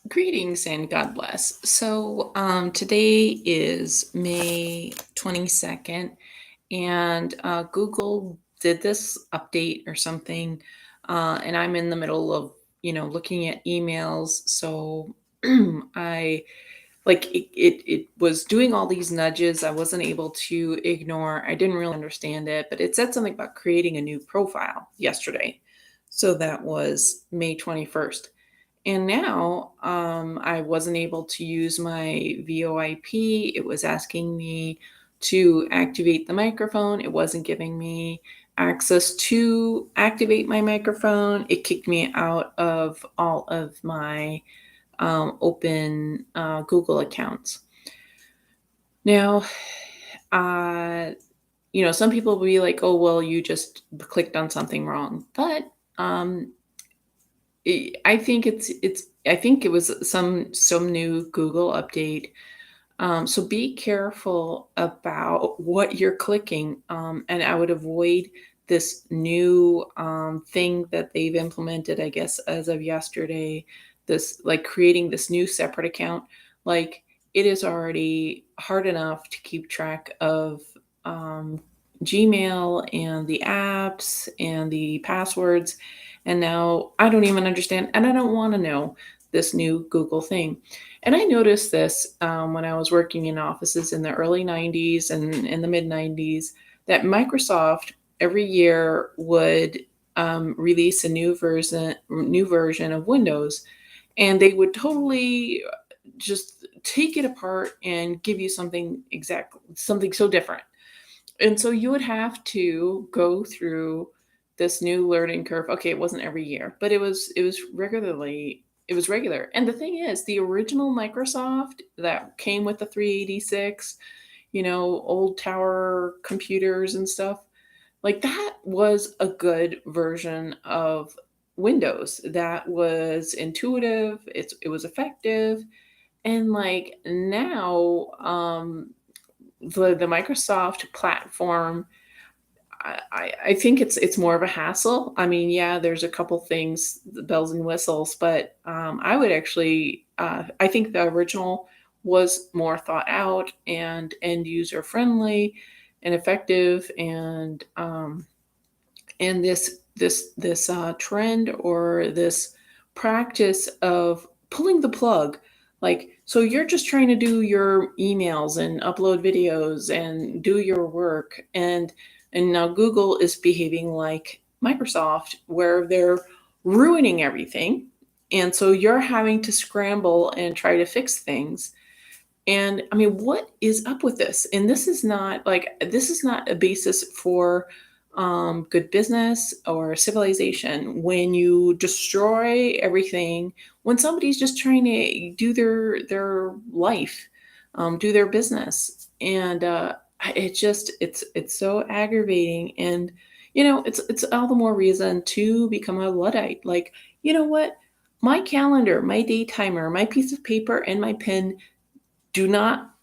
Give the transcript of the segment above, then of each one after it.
Greetings and God bless. Today is May 22nd, and Google did this update or something, and I'm in the middle of, looking at emails. So I it was doing all these nudges I wasn't able to ignore. I didn't really understand it, but it said something about creating a new profile yesterday. So that was May 21st. And now I wasn't able to use my VoIP. It was asking me to activate the microphone. It wasn't giving me access to activate my microphone. It kicked me out of all of my open Google accounts. Now, uh, some people will be like, "Oh, well, you just clicked on something wrong," but um, I think I think it was some new Google update. So be careful about what you're clicking, and I would avoid this new thing that they've implemented, I guess, as of yesterday. This like creating this new separate account. Like it is already hard enough to keep track of um, Gmail and the apps and the passwords, and now I don't even understand, and I don't want to know this new Google thing. And I noticed this when I was working in offices in the early 90s and in the mid 90s that Microsoft every year would release a new version of Windows, and they would totally just take it apart and give you something so different. And so you would have to go through this new learning curve. Okay, it wasn't every year, but it was regular. And the thing is, the original Microsoft that came with the 386, old tower computers and stuff, like that was a good version of Windows. That was intuitive, it was effective. And like now, the Microsoft platform, I think it's more of a hassle. I mean, yeah, there's a couple things, the bells and whistles, but I would actually, I think the original was more thought out and end user friendly and effective, and this trend or this practice of pulling the plug, like, so you're just trying to do your emails and upload videos and do your work, and now Google is behaving like Microsoft where they're ruining everything, and so you're having to scramble and try to fix things. And I mean, what is up with this? And this is not a basis for good business or civilization when you destroy everything, when somebody's just trying to do their life, do their business. And it's so aggravating. And it's all the more reason to become a Luddite. Like, you know what? My calendar, my day timer, my piece of paper, and my pen do not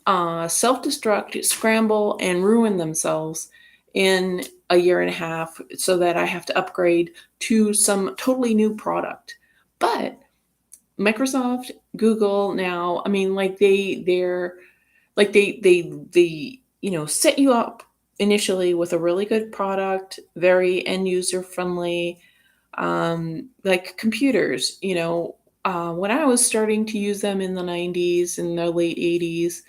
self destruct, scramble, and ruin themselves in a year and a half so that I have to upgrade to some totally new product. But Microsoft, Google now, I mean, like they're like they set you up initially with a really good product, very end user friendly, like computers. When I was starting to use them in the 90s and the late 80s,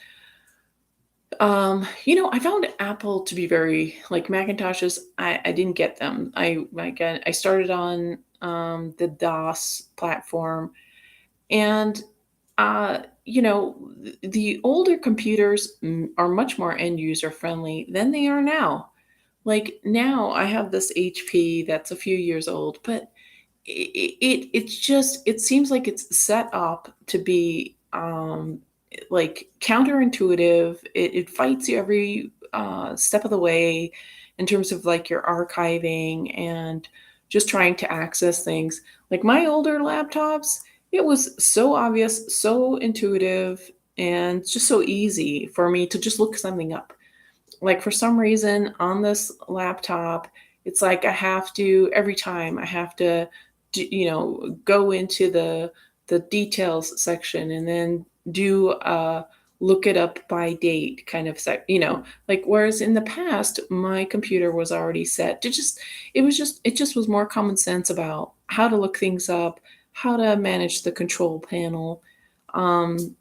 I found Apple to be very like Macintoshes. I didn't get them. I started on the DOS platform, and the older computers are much more end user friendly than they are now. Like now, I have this HP that's a few years old, but it seems like it's set up to be like counterintuitive. It fights you every step of the way in terms of like your archiving and just trying to access things. Like my older laptops, it was so obvious, so intuitive, and just so easy for me to just look something up. Like for some reason on this laptop, it's like I have to every time I have to go into the details section, and then do a look it up by date kind of like, whereas in the past my computer was already set to just it just was more common sense about how to look things up, how to manage the control panel. um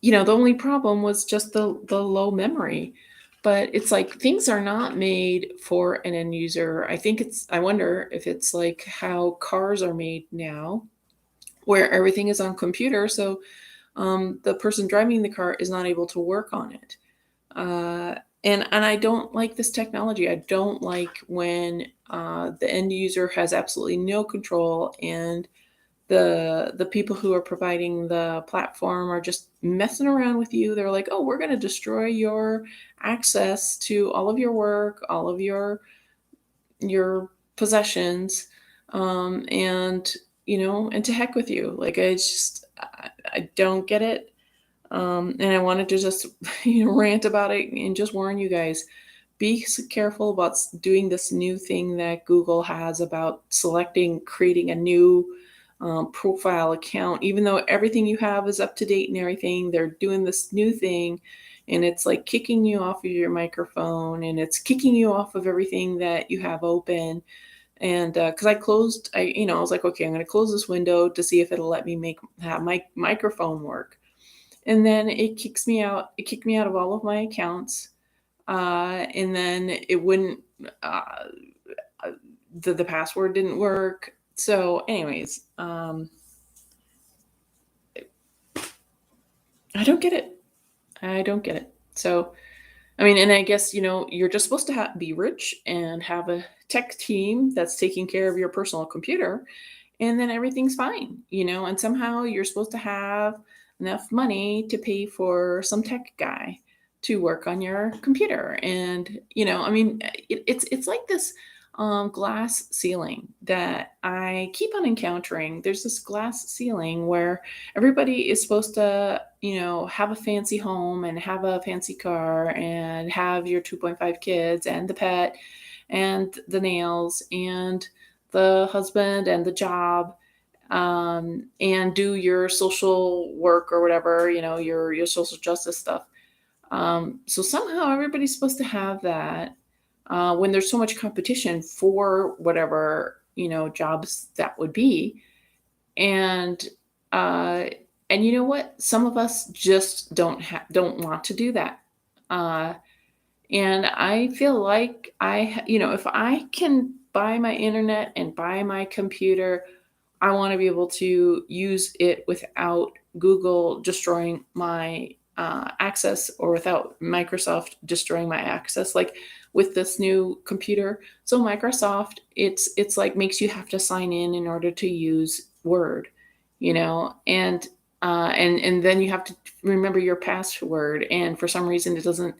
the only problem was just the low memory. But it's like things are not made for an end user. I wonder if it's like how cars are made now, where everything is on computer, so the person driving the car is not able to work on it. Uh, and I don't like this technology. I don't like when the end user has absolutely no control, and the people who are providing the platform are just messing around with you. They're like, "Oh, we're going to destroy your access to all of your work, all of your possessions, and and to heck with you." Like, I don't get it. And I wanted to just rant about it and just warn you guys, be careful about doing this new thing that Google has about creating a new profile account. Even though everything you have is up to date and everything, they're doing this new thing, and it's like kicking you off of your microphone, and it's kicking you off of everything that you have open. And because I was like, okay, I'm going to close this window to see if it'll let me have my microphone work. And then it kicks me out. It kicked me out of all of my accounts. And then it wouldn't. Uh, uh, the password didn't work. So, anyways, I don't get it. I don't get it. So, I mean, and I guess you're just supposed to be rich and have a tech team that's taking care of your personal computer, and then everything's fine. And somehow you're supposed to have enough money to pay for some tech guy to work on your computer. And I mean, it's like this glass ceiling that I keep on encountering. There's this glass ceiling where everybody is supposed to have a fancy home and have a fancy car and have your 2.5 kids and the pet and the nails and the husband and the job, and do your social work or whatever, your social justice stuff. So somehow everybody's supposed to have that, when there's so much competition for whatever jobs that would be. And uh, and you know what? Some of us just don't want to do that. Uh, and I feel like if I can buy my internet and buy my computer, I want to be able to use it without Google destroying my access, or without Microsoft destroying my access. Like with this new computer, so Microsoft, it's like makes you have to sign in order to use Word, and then you have to remember your password, and for some reason it doesn't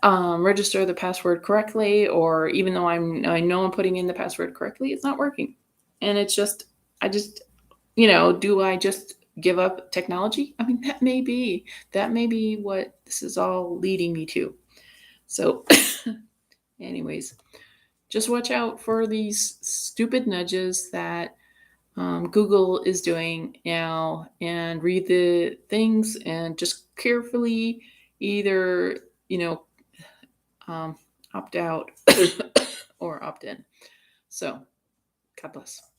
register the password correctly, or even though I know I'm putting in the password correctly, it's not working. And it's just, I just, do I just give up technology? I mean, that may be what this is all leading me to. So, anyways, just watch out for these stupid nudges that Google is doing now, and read the things and just carefully either, you know, um, opt out or opt in. So, God bless.